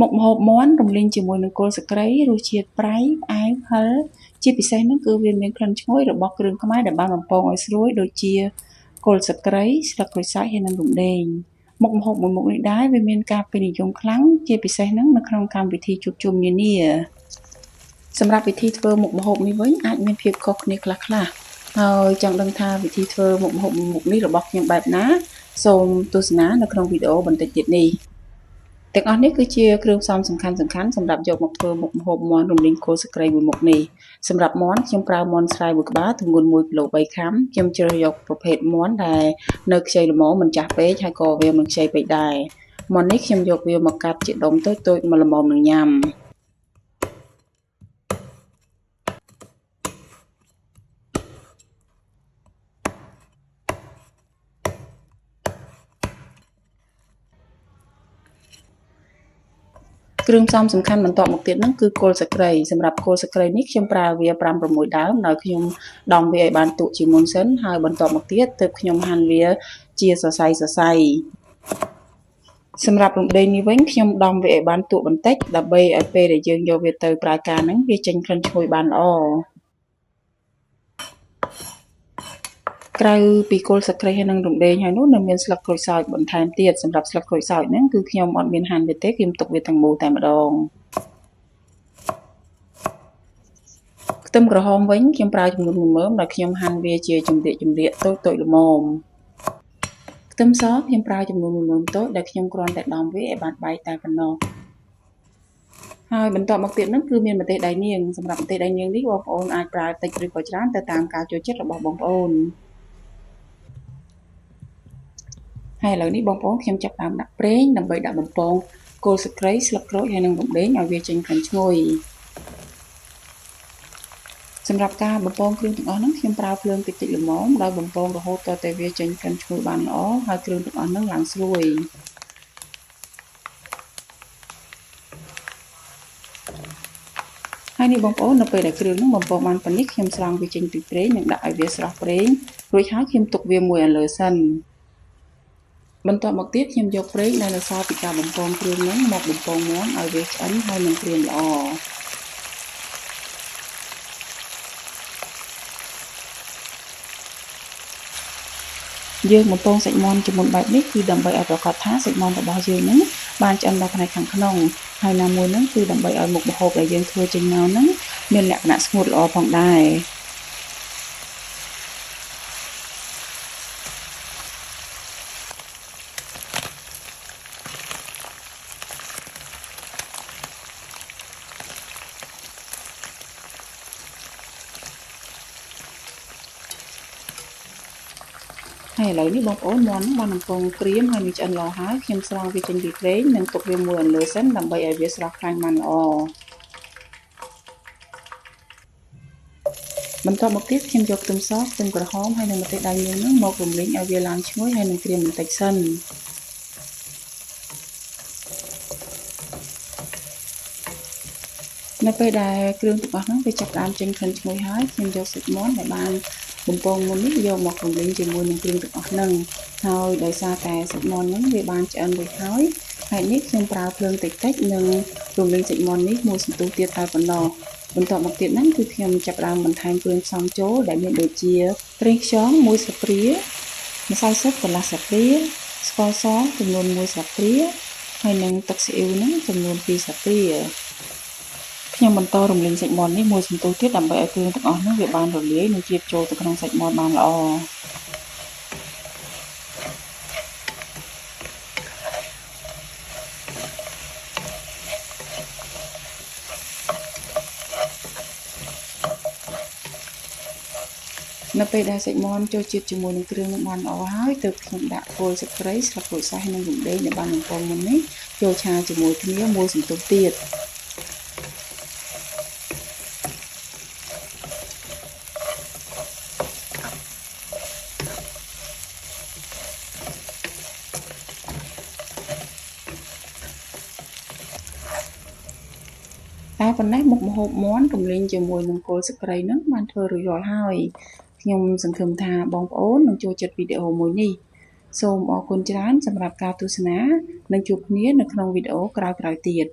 មុខម្ហូបមាន់រំលីងជាមួយនឹងគល់ស្លឹកគ្រៃរសជាតិប្រៃផ្អែមហឹរជាពិសេសនោះគឺវាមានក្លិនឈ្ងុយរបស់គ្រឿងខ្មែរដែលបានបំពងឲ្យស្រួយដូចជាគល់ស្លឹកគ្រៃស្លឹកក្រូចសើចហើយនិងរំដេងមុខម្ហូបមួយមុខនេះដែរវាមានការពេញនិយមខ្លាំងជាពិសេសហ្នឹងនៅក្នុងកម្មវិធីជួបជុំនានាសម្រាប់វិធីធ្វើមុខម្ហូបនេះវិញអាចមានភាពខុសគ្នាខ្លះៗហើយចង់ដឹងថាវិធីធ្វើមុខម្ហូបមុខនេះរបស់ខ្ញុំបែបណាសូមទស្សនានៅក្នុងវីដេអូបន្តិចទៀតនេះទាំងអស់នេះគឺជាគ្រឿងផ្សំសំខាន់សម្រាប់យកមកធ្វើមុខម្ហូបមាន់រំលីងគល់ស្លឹកគ្រៃមួយមុខនេះសម្រាប់មាន់ខ្ញុំប្រើមាន់ស្រែមួយក្បាលទម្ងន់1គីឡូ3ខាំខ្ញុំជ្រើសយកប្រភេទមាន់ដែលនៅខ្ចីល្មមមិនចាស់ពេកហើយក៏វាមិនខ្ចីពេកដែរមាន់នេះខ្ញុំយកវាមកកាត់ជាដុំតូចៗមកល្មមនឹងញ៉ាំគ្រឿងផ្សំសំខាន់បន្ទាប់មកទៀតហ្នឹងគឺគល់ស្លឹកគ្រៃសម្រាប់គល់ស្លឹកគ្រៃនេះខ្ញុំប្រើវា 5-6 ដើមដោយខ្ញុំដំវាឲ្យបានទុកជាមុនសិនហើយបន្ទាប់មកទៀតទើបខ្ញុំហាន់វាជាសរសៃសម្រាប់រំដេងនេះវិញខ្ញុំដំវាឲ្យបានទុកបន្តិចដើម្បីឲ្យពេលដែលយើងយកវាទៅប្រើការហ្នឹងវាចេញក្លិនឈ្ងុយបានល្អក្រៅពីគល់ស្លឹកគ្រៃហើយនិងរំដេងហើយនោះនៅមានស្លឹកក្រូចសើចបន្ថែមទៀតសម្រាប់ស្លឹកក្រូចសើចហ្នឹងគឺខ្ញុំអត់មានហាន់វាទេខ្ញុំទុកវាទាំងមូលតែម្ដងខ្ទឹមក្រហមវិញខ្ញុំប្រើចំនួន1មើមដោយខ្ញុំហាន់វាជាចម្រៀកតូចល្មមខ្ទឹមសខ្ញុំប្រើចំនួន1មើមតូចដែលខ្ញុំគ្រាន់តែដំវាឲ្យបានបែកតែប៉ុណ្ណោះហើយបន្ទាប់មកទៀតហ្នឹងគឺមានម្ទេសដៃនាងសម្រាប់ម្ទេសដៃនាងនេះបងប្អូនអាចប្រើតិចឬក៏ច្រើនទៅតាមការចូលចិត្តរបស់បងប្អូនហើយឥឡូវនេះបងប្អូនខ្ញុំចាប់ផ្ដើមដាក់ប្រេងដើម្បីដាក់បំពងគល់ស្លឹកគ្រៃស្លឹកក្រូចហើយនិងរំដេងឲ្យវាចេញក្លិនឈ្ងុយសម្រាប់ការបំពងគ្រឿងទាំងអស់ហ្នឹងខ្ញុំប្រើភ្លើងតិចល្មមដោយបំពងរហូតទាល់តែវាចេញក្លិនឈ្ងុយបានល្អហើយគ្រឿងទាំងអស់ហ្នឹងឡើងស្រួយហើយនេះបងប្អូននៅពេលដែលគ្រឿងហ្នឹងបំពងបានប៉ុណ្នេះខ្ញុំស្រង់វាចេញពីប្រេងនិងដាក់ឲ្យវាស្រស់ប្រេងរួចហើយខ្ញុំទុកវាមួយឲ្យលើសិនបន្ទាប់មកទៀតខ្ញុំយកប្រេងដែលនៅសល់ពីការបំពងគ្រឿងហ្នឹងមកបំពងមាន់ឲ្យវាឆ្អិនហើយនឹងក្រៀមល្អយើងបំពងសាច់មាន់ជាមុនបែបនេះគឺដើម្បីឲ្យប្រាកដថាសាច់មាន់របស់យើងហ្នឹងបានឆ្អិនដល់ផ្នែកខាងក្នុងហើយណាមួយហ្នឹងគឺដើម្បីឲ្យមុខម្ហូបដែលយើងធ្វើចេញមកហ្នឹងមានលក្ខណៈស្ងួតល្អផងដែរហើយឥឡូវនេះបងប្អូនមាន់បានកំពុងក្រៀមហើយនឹងឆ្អិនល្អហើយខ្ញុំស្រង់វាចេញពីប្រេងនិងទុកវាមួយឲ្យលើសិនដើម្បីឲ្យវាស្រស់ខ្លាញ់បានល្អបន្ទាប់មកទៀតខ្ញុំយកខ្ទឹមសខ្ទឹមក្រហមហើយនិងម្ទេសដៃនាងហ្នឹងមករំលីងឲ្យវាឡើងឈ្ងុយហើយនឹងក្រៀមបន្តិចសិននៅពេលដែលគ្រឿងទាំងអស់ហ្នឹងវាចាប់ផ្ដើមចេញក្លិនឈ្ងុយហើយខ្ញុំយកសាច់មាន់ដែលបានបំពងមុននេះយកមករំលីងជាមួយនឹងគ្រឿងទាំងអស់ហ្នឹងហើយដោយសារតែសាច់មាន់ហ្នឹងវាបានឆ្អិនរួចហើយហើយនេះខ្ញុំប្រើភ្លើងតិចនិងរំលីងសាច់មាន់នេះមួយសន្ទុះទៀតតែប៉ុណ្ណោះបន្ទាប់មកទៀតហ្នឹងគឺខ្ញុំចាប់ផ្ដើមបន្ថែមគ្រឿងផ្សំចូលដែលមានដូចជាប្រេងខ្យង1ស្លាបព្រាម្សៅស៊ុបកន្លះស្លាបព្រាស្ករសចំនួន1ស្លាបព្រាហើយនិងទឹកស៊ីអ៊ីវហ្នឹងចំនួន2ស្លាបព្រាខ្ញុំបន្តរំលីងសាច់មាន់នេះមួយសន្ទុះទៀតដើម្បីឲ្យគ្រឿងទាំងអស់នោះវាបានរលាយនិងជ្រាបចូលទៅក្នុងសាច់មាន់បានល្អនៅពេលដែលសាច់មាន់ចូលជាតិជាមួយនឹងគ្រឿងនឹងបានល្អហើយទើបខ្ញុំដាក់គល់ស្លឹកគ្រៃស្លឹកក្រូចសើចនិងរំដេងដែលបានបំពងមុននេះចូលឆាជាមួយគ្នាមួយសន្ទុះទៀតតែប៉ុណ្ណេះមុខម្ហូបមាន់រំលីងជាមួយនឹងគល់ស្លឹកគ្រៃហ្នឹងបានធ្វើរួចរាល់ហើយខ្ញុំសង្ឃឹមថាបងប្អូននឹងចូលចិត្តវីដេអូមួយនេះសូមអរគុណច្រើនសម្រាប់ការទស្សនានិងជួបគ្នានៅក្នុងវីដេអូក្រោយៗទៀត